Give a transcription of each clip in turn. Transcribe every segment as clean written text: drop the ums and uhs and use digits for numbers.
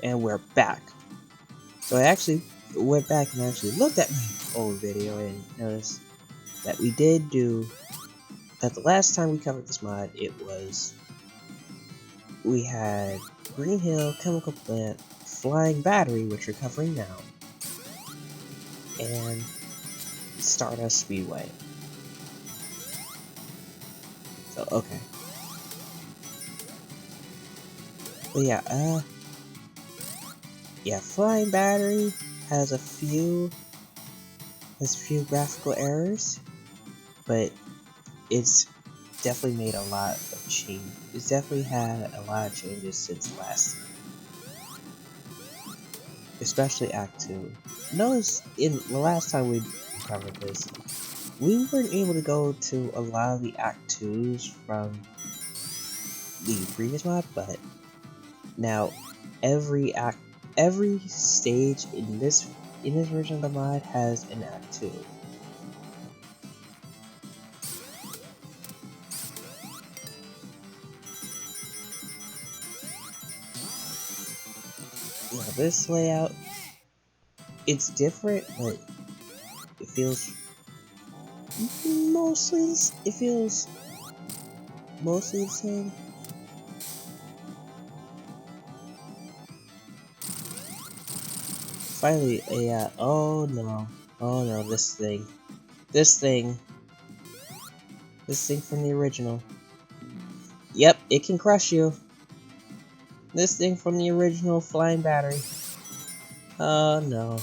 And we're back. So I actually went back and actually looked at my old video and noticed that we did do that. The last time we covered this mod, we had Green Hill, Chemical Plant, Flying Battery, which we're covering now, and Stardust Speedway. So okay. But yeah, Flying Battery has a few graphical errors, but it's definitely made a lot of change. It's definitely had a lot of changes since last time, especially Act 2. Notice in the last time we covered this, we weren't able to go to a lot of the Act 2s from the previous mod, but now every stage in this version of the mod has an Act 2. Now this layout, it's different, but it feels mostly the same. Finally, oh no, this thing from the original. Yep, it can crush you. This thing from the original Flying Battery. Oh no,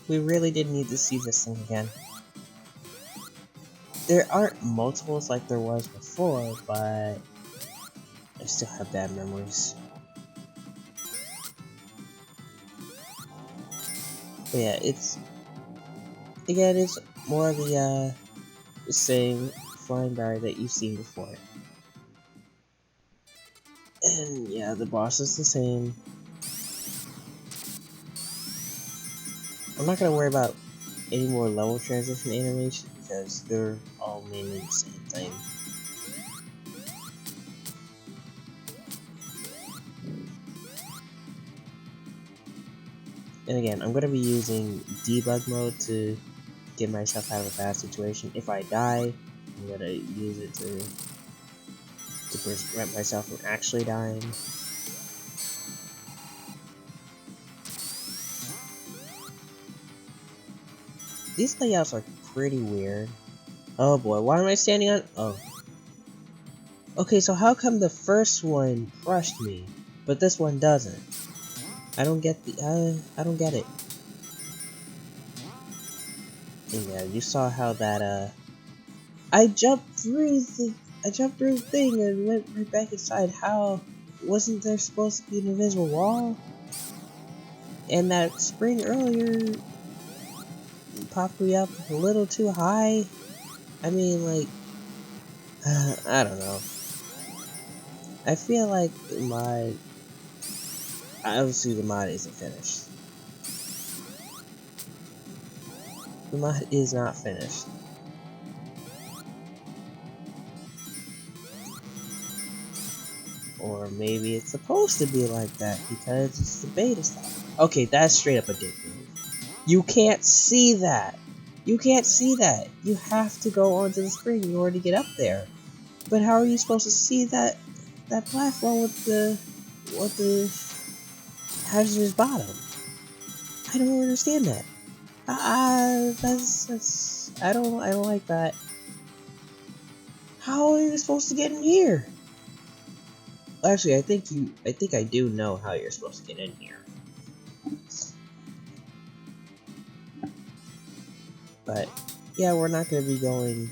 we really did need to see this thing again. There aren't multiples like there was before, but I still have bad memories. But yeah, it's more of the same Flying Battery that you've seen before. And yeah, the boss is the same. I'm not gonna worry about any more level transition animation because they're all mainly the same thing. And again, I'm gonna be using debug mode to get myself out of a bad situation. If I die, I'm gonna use it to prevent myself from actually dying. These layouts are pretty weird. Oh boy, why am I standing on? Oh. Okay, so how come the first one crushed me, but this one doesn't? I don't get I don't get it. And yeah, you saw how that I jumped through the thing and went right back inside. How wasn't there supposed to be an invisible wall? And that spring earlier popped me up a little too high. I mean, like, I don't know. I feel like obviously the mod isn't finished. The mod is not finished. Or maybe it's supposed to be like that because it's the beta stuff. Okay, that's straight up a dick move. You can't see that. You can't see that. You have to go onto the spring in order to get up there. But how are you supposed to see that platform with the hazardous bottom? I don't understand that. That's I don't like that. How are you supposed to get in here? Actually, I think I do know how you're supposed to get in here. But yeah, we're not gonna be going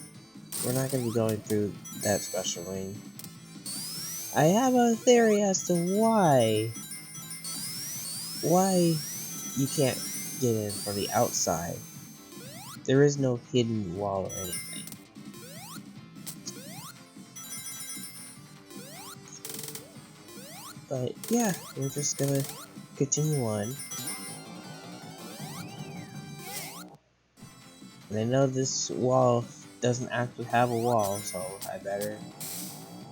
through that special lane. I have a theory as to why you can't get in from the outside. There is no hidden wall or anything. But yeah, we're just gonna continue on. And I know this wall doesn't actually have a wall, so I better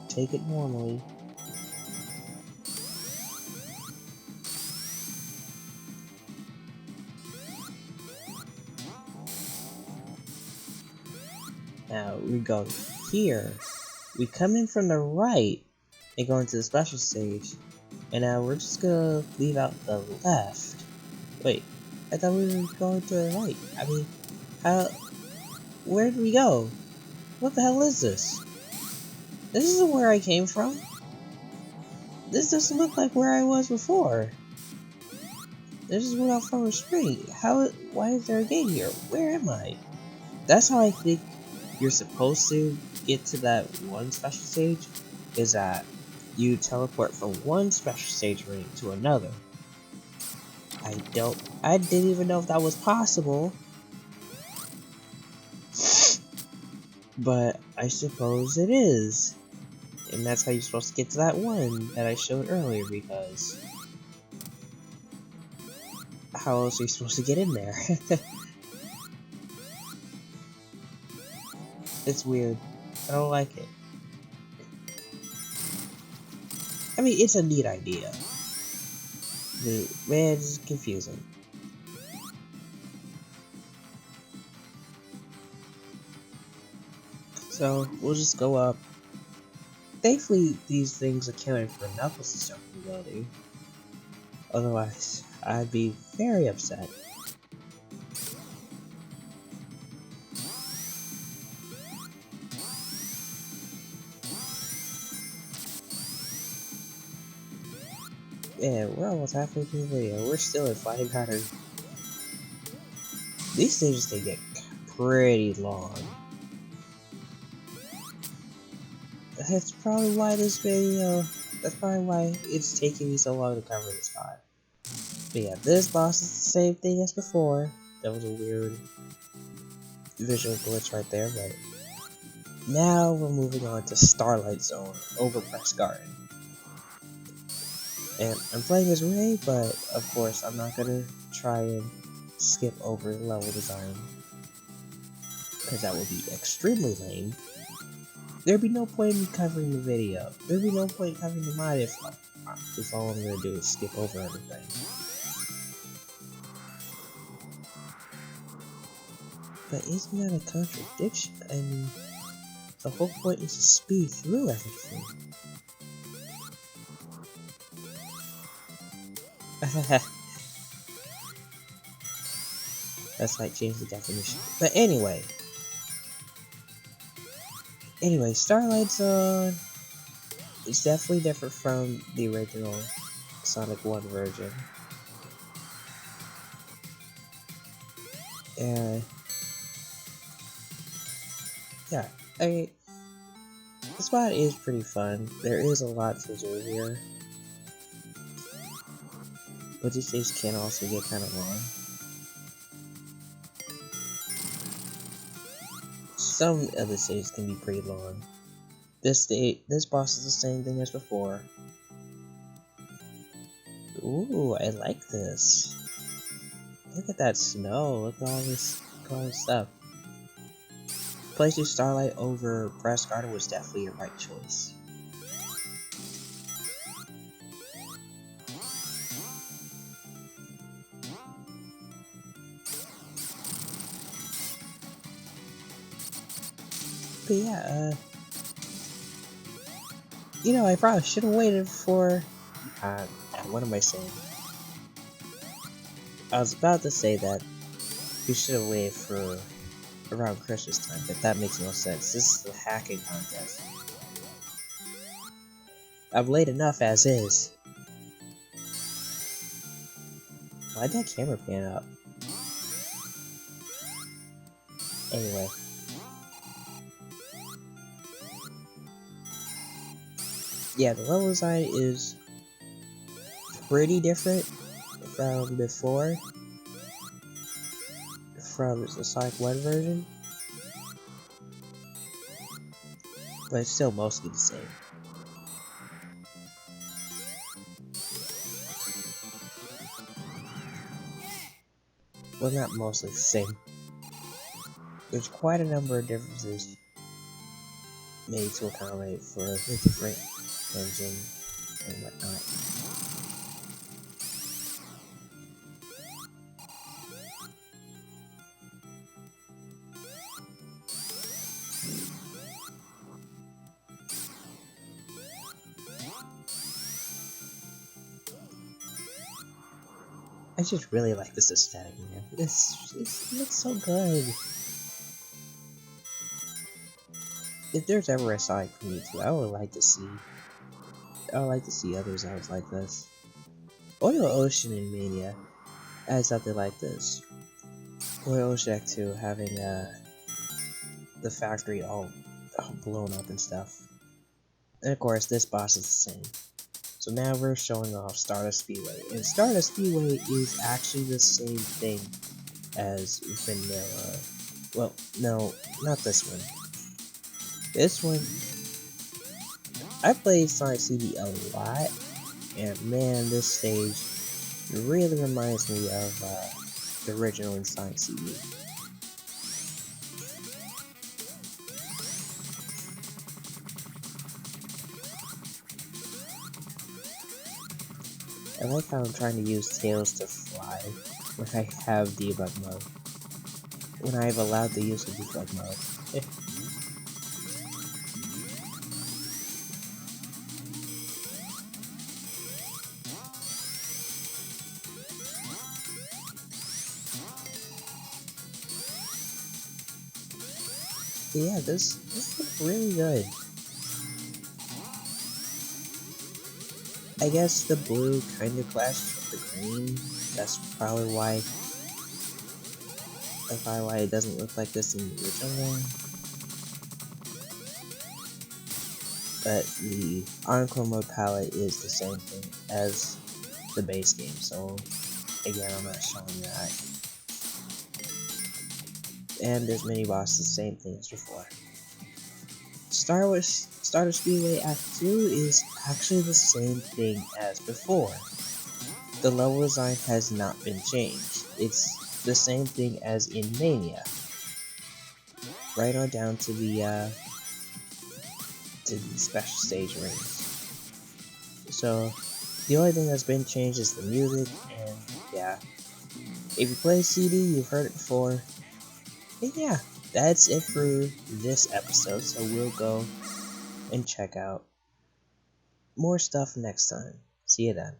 take it normally. Now we go here. We come in from the right and go into the special stage. And now we're just gonna leave out the left. Wait, I thought we were going to the right. I mean, how? Where did we go? What the hell is this? This isn't where I came from. This doesn't look like where I was before. This is without Farmer Spring. Why is there a gate here? Where am I? That's how I think you're supposed to get to that one special stage, is that you teleport from one special stage ring to another. I didn't even know if that was possible. But I suppose it is. And that's how you're supposed to get to that one that I showed earlier, because how else are you supposed to get in there? It's weird. I don't like it. I mean, it's a neat idea. Man, it's confusing. So, we'll just go up. Thankfully, these things accounted for Knuckles' jumping ability. Otherwise, I'd be very upset. Yeah, we're almost halfway through the video. We're still at Fighting Pattern. These stages, they get pretty long. That's probably why that's probably why it's taking me so long to cover this part. But yeah, this boss is the same thing as before. That was a weird visual glitch right there, but now we're moving on to Starlight Zone over Press Garden. And I'm playing as Ray, but of course I'm not gonna try and skip over level design, because that would be extremely lame. There'd be no point in me covering the video. There'd be no point in covering the mod if all I'm gonna do is skip over everything. But isn't that a contradiction? I mean, the whole point is to speed through everything. That's like change the definition. But anyway, Starlight Zone is definitely different from the original Sonic 1 version. And yeah, the spot is pretty fun. There is a lot to do here, but these stages can also get kind of long. Some of the stages can be pretty long. This boss is the same thing as before. Ooh, I like this. Look at that snow. Look at all this stuff. Placing Starlight over Press Garden was definitely a right choice. But yeah, I probably should have waited for, what am I saying? I was about to say that we should have waited for around Christmas time, but that makes no sense. This is the hacking contest. I'm late enough as is. Why'd that camera pan up? Anyway. Yeah, the level design is pretty different from before, from the Sonic 1 version, but it's still mostly the same. Well, not mostly the same. There's quite a number of differences made to accommodate for the different engine and whatnot. I just really like this aesthetic, man. This looks so good. If there's ever a Sonic for me too, I would like to see other Zeldas like this. Oil Ocean in Mania has something like this. Oil Ocean Act 2 having the factory all blown up and stuff. And of course, this boss is the same. So now we're showing off Stardust Speedway. And Stardust Speedway is actually the same thing as vanilla. Well, no, not this one. This one, I played Sonic CD a lot, and man, this stage really reminds me of the original in Sonic CD. I like how I'm trying to use Tails to fly when I have debug mode. When I have allowed the use of debug mode. Yeah, this looks really good. I guess the blue kind of clashes with the green. That's probably why it doesn't look like this in the original one. But the Encore mode palette is the same thing as the base game, so again, I'm not showing that. And there's mini bosses, the same thing as before. Stardust Speedway Act 2 is actually the same thing as before. The level design has not been changed. It's the same thing as in Mania. Right on down to the special stage rings. So the only thing that's been changed is the music, and yeah. If you play CD, you've heard it before. And yeah, that's it for this episode, so we'll go and check out more stuff next time. See you then.